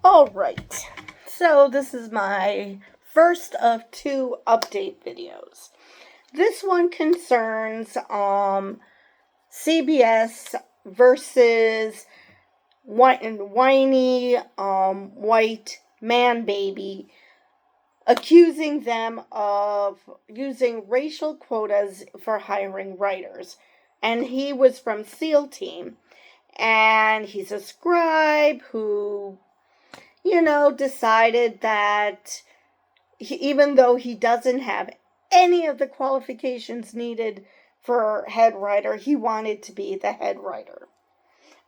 Alright, so this is my first of two update videos. This one concerns CBS versus whiny white man baby, accusing them of using racial quotas for hiring writers. And he was from SEAL Team, and he's a scribe who decided that even though he doesn't have any of the qualifications needed for head writer, he wanted to be the head writer.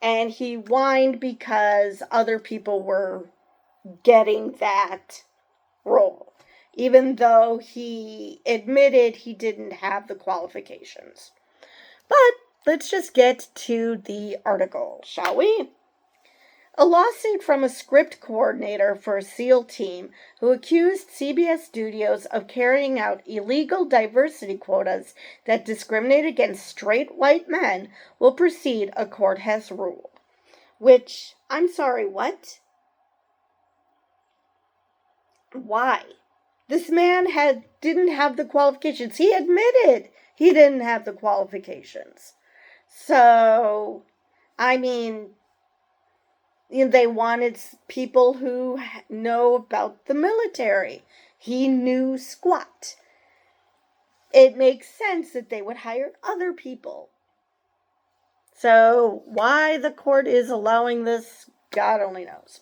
And he whined because other people were getting that role, even though he admitted he didn't have the qualifications. But let's just get to the article, shall we? A lawsuit from a script coordinator for a SEAL team who accused CBS studios of carrying out illegal diversity quotas that discriminate against straight white men will proceed, a court has ruled. Which, I'm sorry, what? Why? This man didn't have the qualifications. He admitted he didn't have the qualifications. So, I mean, they wanted people who know about the military. He knew squat. It makes sense that they would hire other people. So why the court is allowing this, God only knows.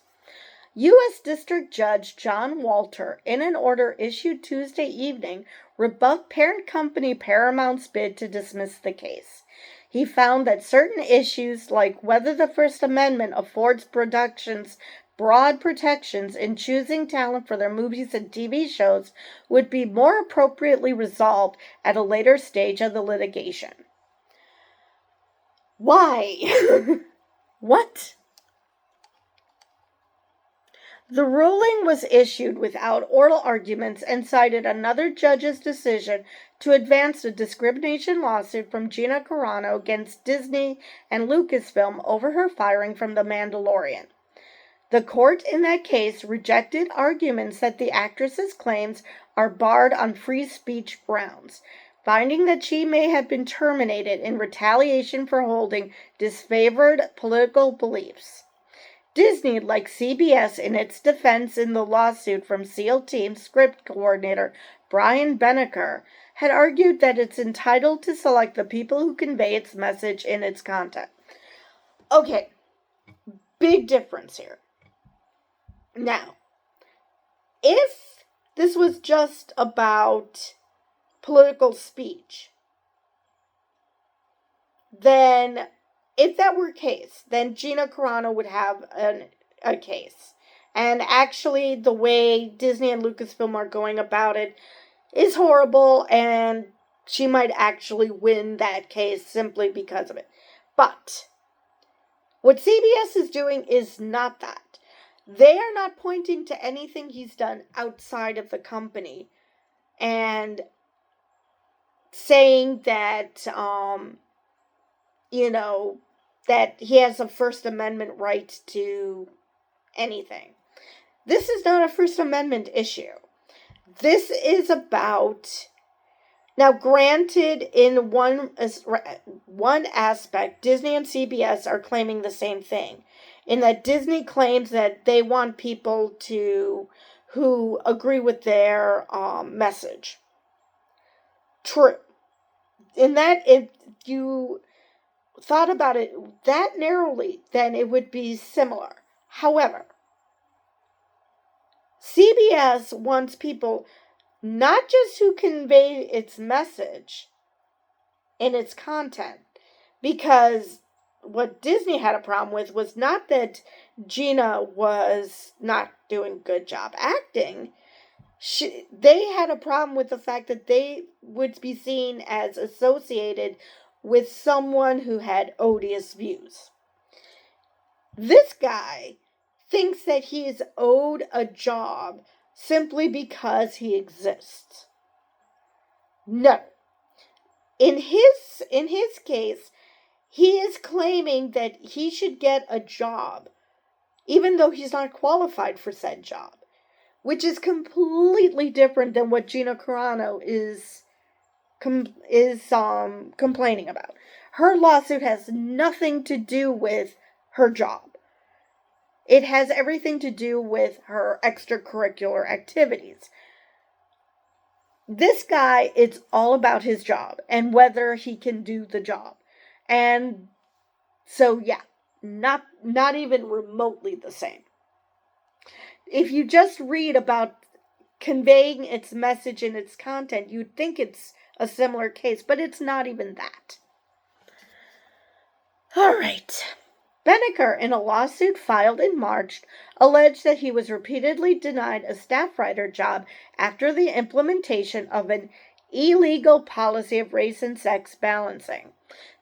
U.S. District Judge John Walter, in an order issued Tuesday evening, rebuffed parent company Paramount's bid to dismiss the case. He found that certain issues, like whether the First Amendment affords productions broad protections in choosing talent for their movies and TV shows, would be more appropriately resolved at a later stage of the litigation. Why? What? The ruling was issued without oral arguments and cited another judge's decision to advance a discrimination lawsuit from Gina Carano against Disney and Lucasfilm over her firing from The Mandalorian. The court in that case rejected arguments that the actress's claims are barred on free speech grounds, finding that she may have been terminated in retaliation for holding disfavored political beliefs. Disney, like CBS in its defense in the lawsuit from SEAL Team script coordinator Brian Beneker, had argued that it's entitled to select the people who convey its message in its content. Okay, big difference here. Now, if this was just about political speech, then if that were the case, then Gina Carano would have a case. And actually, the way Disney and Lucasfilm are going about it is horrible, and she might actually win that case simply because of it. But what CBS is doing is not that. They are not pointing to anything he's done outside of the company and saying that, that he has a First Amendment right to anything. This is not a First Amendment issue. This is about, now granted, in one aspect, Disney and CBS are claiming the same thing, in that Disney claims that they want people who agree with their message. True. In that, if you thought about it that narrowly, then it would be similar. However, CBS wants people not just who convey its message in its content, because what Disney had a problem with was not that Gina was not doing a good job acting. They had a problem with the fact that they would be seen as associated with someone who had odious views. This guy thinks that he is owed a job simply because he exists. No. In his case, he is claiming that he should get a job even though he's not qualified for said job, which is completely different than what Gina Carano is complaining about. Her lawsuit has nothing to do with her job. It has everything to do with her extracurricular activities. This guy, it's all about his job and whether he can do the job. And so, yeah, not even remotely the same. If you just read about conveying its message and its content, you'd think it's a similar case, but it's not even that. All right. Benneker, in a lawsuit filed in March, alleged that he was repeatedly denied a staff writer job after the implementation of an illegal policy of race and sex balancing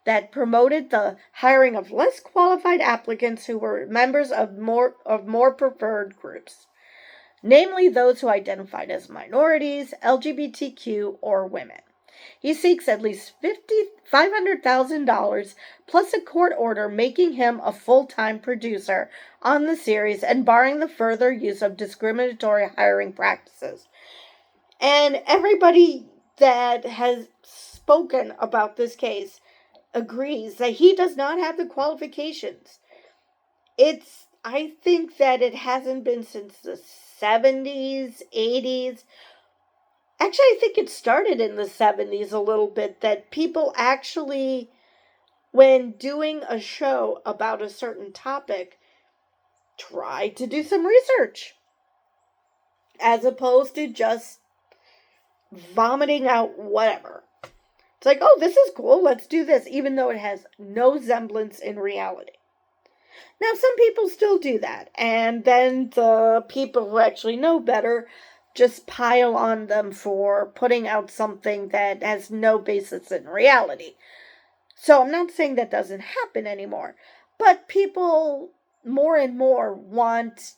that promoted the hiring of less qualified applicants who were members of more preferred groups, namely those who identified as minorities, LGBTQ, or women. He seeks at least $500,000 plus a court order making him a full-time producer on the series and barring the further use of discriminatory hiring practices. And everybody that has spoken about this case agrees that he does not have the qualifications. I think that it hasn't been since the 70s, 80s. Actually, I think it started in the 70s a little bit, that people actually, when doing a show about a certain topic, try to do some research, as opposed to just vomiting out whatever. It's like, oh, this is cool, let's do this, even though it has no semblance in reality. Now, some people still do that, and then the people who actually know better just pile on them for putting out something that has no basis in reality. So I'm not saying that doesn't happen anymore, but people more and more want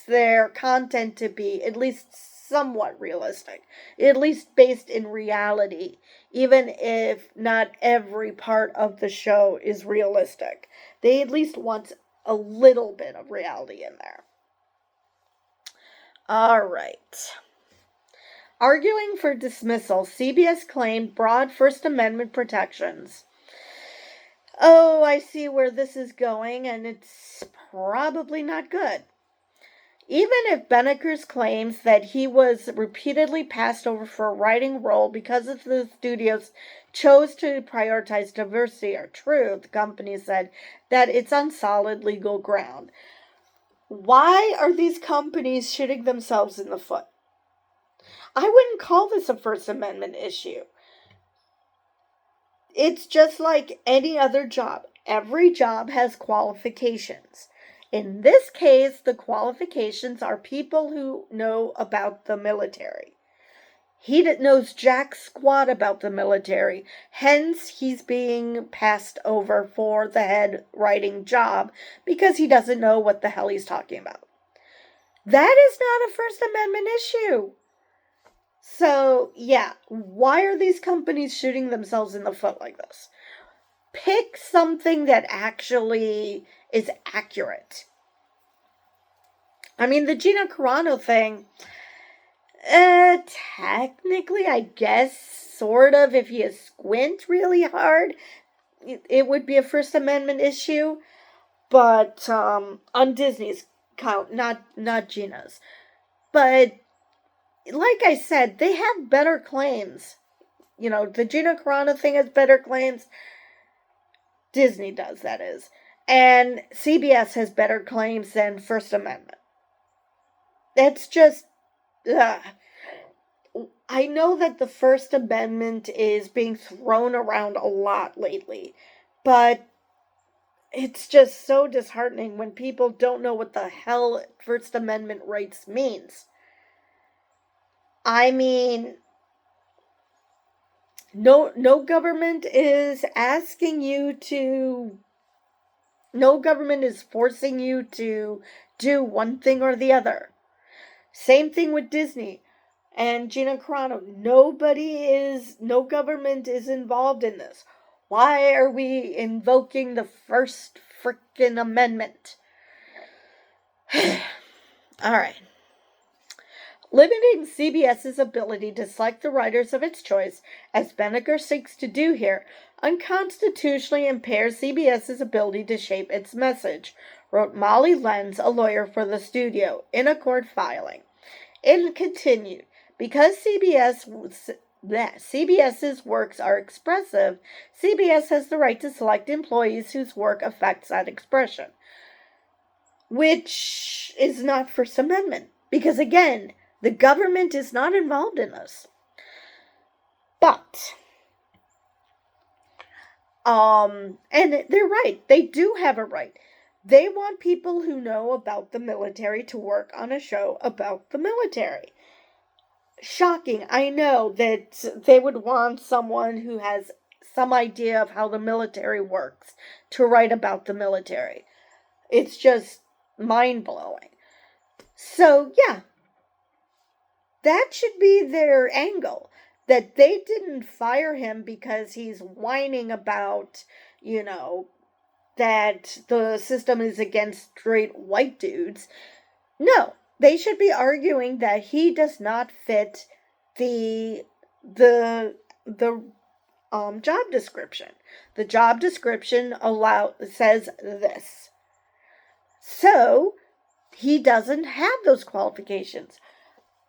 their content to be at least somewhat realistic, at least based in reality, even if not every part of the show is realistic. They at least want a little bit of reality in there. All right. Arguing for dismissal, CBS claimed broad First Amendment protections. Oh, I see where this is going, and it's probably not good. Even if Benneker's claims that he was repeatedly passed over for a writing role because of the studios chose to prioritize diversity are true, the company said that it's on solid legal ground. Why are these companies shooting themselves in the foot? I wouldn't call this a First Amendment issue. It's just like any other job. Every job has qualifications. In this case, the qualifications are people who know about the military. He knows jack squat about the military, hence he's being passed over for the head writing job because he doesn't know what the hell he's talking about. That is not a First Amendment issue. So, yeah, why are these companies shooting themselves in the foot like this? Pick something that actually is accurate. I mean, the Gina Carano thing, technically, I guess, sort of, if you squint really hard, it would be a First Amendment issue, but on Disney's count, not Gina's. But like I said, they have better claims. You know, the Gina Carano thing has better claims. Disney does, that is. And CBS has better claims than First Amendment. That's just... I know that the First Amendment is being thrown around a lot lately, but it's just so disheartening when people don't know what the hell First Amendment rights means. I mean, no government is asking you to... No government is forcing you to do one thing or the other. Same thing with Disney and Gina Carano. No government is involved in this. Why are we invoking the First frickin' Amendment? All right. Limiting CBS's ability to select the writers of its choice, as Benniger seeks to do here, unconstitutionally impairs CBS's ability to shape its message, wrote Molly Lenz, a lawyer for the studio, in a court filing. It continued, because CBS's works are expressive, CBS has the right to select employees whose work affects that expression. Which is not First Amendment, because again, the government is not involved in this. But, and they're right. They do have a right. They want people who know about the military to work on a show about the military. Shocking, I know that they would want someone who has some idea of how the military works to write about the military. It's just mind-blowing. So, yeah. That should be their angle. That they didn't fire him because he's whining about, that the system is against straight white dudes. No, they should be arguing that he does not fit the job description. The job description says this. So, he doesn't have those qualifications.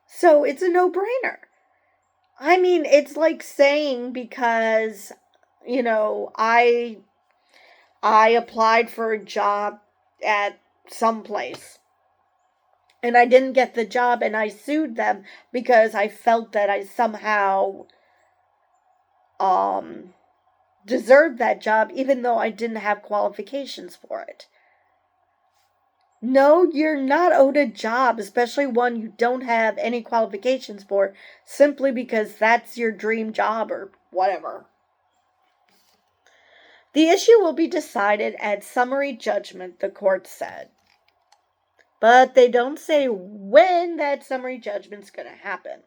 So, it's a no-brainer. I mean, it's like saying because, I applied for a job at some place and I didn't get the job and I sued them because I felt that I somehow deserved that job even though I didn't have qualifications for it. No, you're not owed a job, especially one you don't have any qualifications for, simply because that's your dream job or whatever. The issue will be decided at summary judgment, the court said. But they don't say when that summary judgment's going to happen.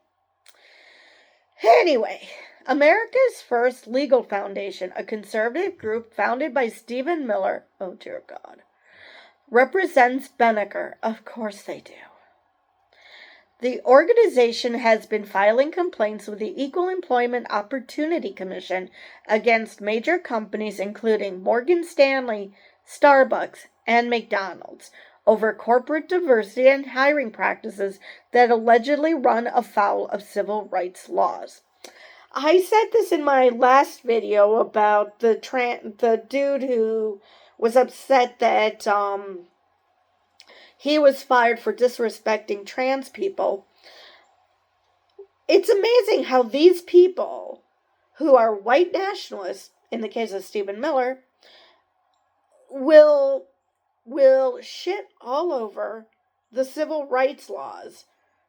Anyway, America's First Legal Foundation, a conservative group founded by Stephen Miller, oh dear God, represents Benniger. Of course they do. The organization has been filing complaints with the Equal Employment Opportunity Commission against major companies including Morgan Stanley, Starbucks, and McDonald's over corporate diversity and hiring practices that allegedly run afoul of civil rights laws. I said this in my last video about the dude who was upset that he was fired for disrespecting trans people. It's amazing how these people, who are white nationalists, in the case of Stephen Miller, will shit all over the civil rights laws,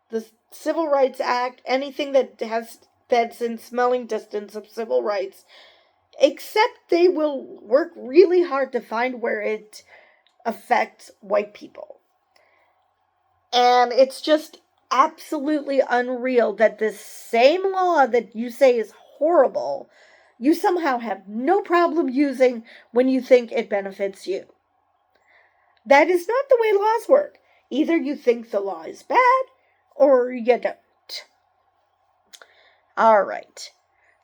the Civil Rights Act, anything that's in smelling distance of civil rights, except they will work really hard to find where it affects white people. And it's just absolutely unreal that this same law that you say is horrible, you somehow have no problem using when you think it benefits you. That is not the way laws work. Either you think the law is bad, or you don't. All right.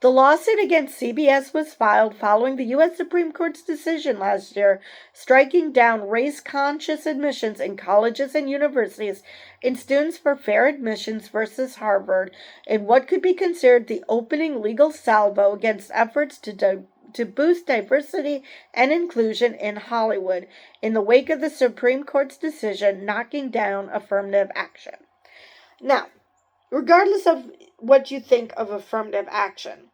The lawsuit against CBS was filed following the U.S. Supreme Court's decision last year striking down race-conscious admissions in colleges and universities in Students for Fair Admissions versus Harvard in what could be considered the opening legal salvo against efforts to boost diversity and inclusion in Hollywood in the wake of the Supreme Court's decision knocking down affirmative action. Now, regardless of what you think of affirmative action,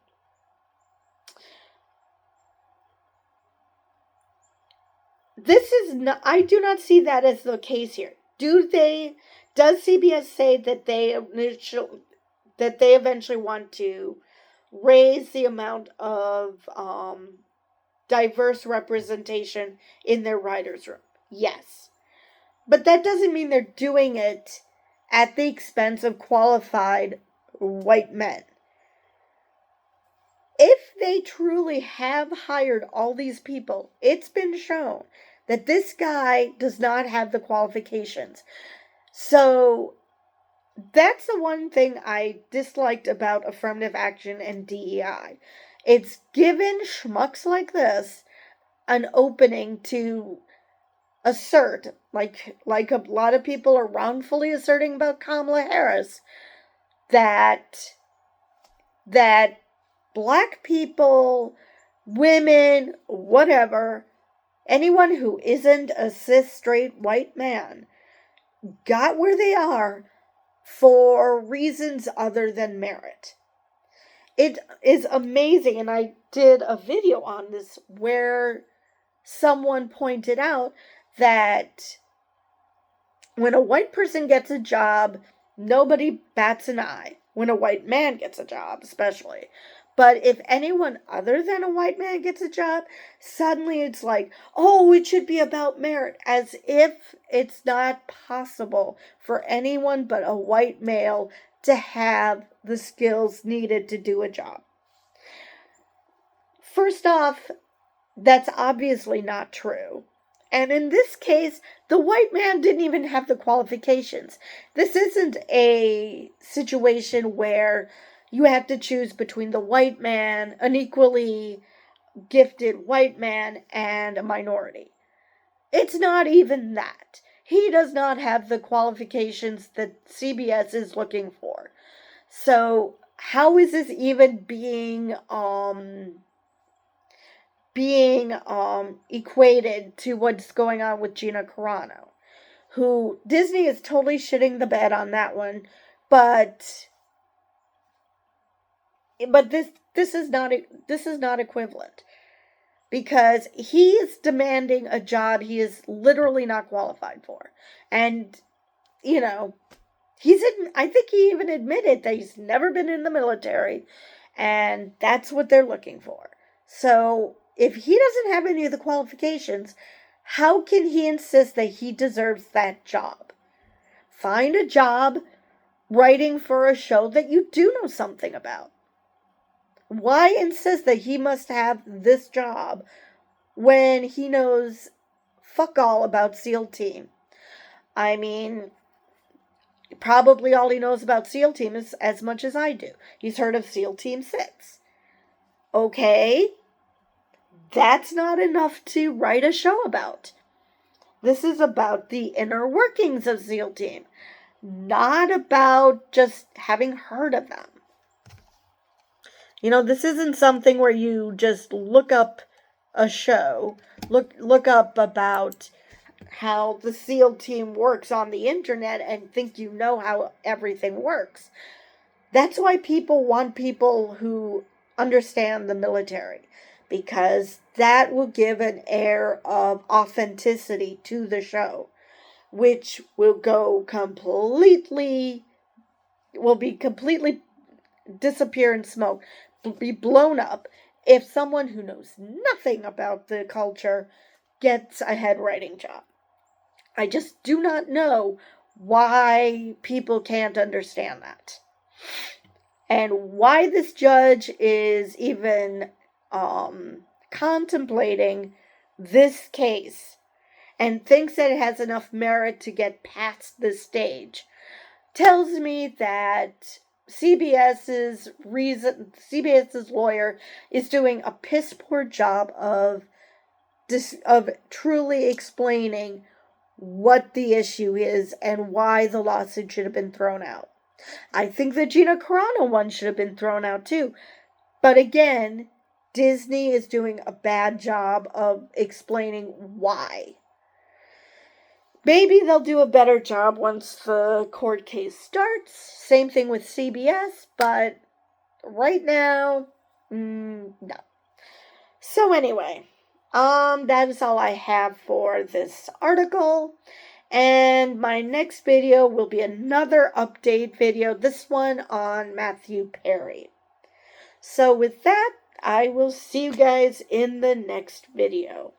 I do not see that as the case here. Does CBS say that they eventually want to raise the amount of diverse representation in their writers' room? Yes. But that doesn't mean they're doing it at the expense of qualified white men. If they truly have hired all these people, it's been shown that this guy does not have the qualifications. So that's the one thing I disliked about affirmative action and DEI. It's given schmucks like this an opening to assert, like a lot of people are wrongfully asserting about Kamala Harris, that that black people, women, whatever, anyone who isn't a cis straight white man got where they are for reasons other than merit. It is amazing, and I did a video on this where someone pointed out that when a white person gets a job, nobody bats an eye. When a white man gets a job, especially. But if anyone other than a white man gets a job, suddenly it's like, oh, it should be about merit, as if it's not possible for anyone but a white male to have the skills needed to do a job. First off, that's obviously not true. And in this case, the white man didn't even have the qualifications. This isn't a situation where you have to choose between the white man, an equally gifted white man, and a minority. It's not even that. He does not have the qualifications that CBS is looking for. So, how is this even being equated to what's going on with Gina Carano, who Disney is totally shitting the bed on that one, but this is not equivalent, because he is demanding a job he is literally not qualified for. And I think he even admitted that he's never been in the military, and that's what they're looking for. So if he doesn't have any of the qualifications, how can he insist that he deserves that job? Find a job writing for a show that you do know something about. Why insist that he must have this job when he knows fuck all about SEAL Team? I mean, probably all he knows about SEAL Team is as much as I do. He's heard of SEAL Team 6. Okay, that's not enough to write a show about. This is about the inner workings of SEAL Team, not about just having heard of them. This isn't something where you just look up a show, look up about how the SEAL Team works on the internet and think you know how everything works. That's why people want people who understand the military, because that will give an air of authenticity to the show, which will be completely disappear in smoke, be blown up if someone who knows nothing about the culture gets a head writing job. I just do not know why people can't understand that. And why this judge is even contemplating this case and thinks that it has enough merit to get past this stage tells me that CBS's lawyer is doing a piss poor job of truly explaining what the issue is and why the lawsuit should have been thrown out. I think the Gina Carano one should have been thrown out too. But again, Disney is doing a bad job of explaining why. Maybe they'll do a better job once the court case starts. Same thing with CBS, but right now, no. So anyway, that is all I have for this article. And my next video will be another update video, this one on Matthew Perry. So with that, I will see you guys in the next video.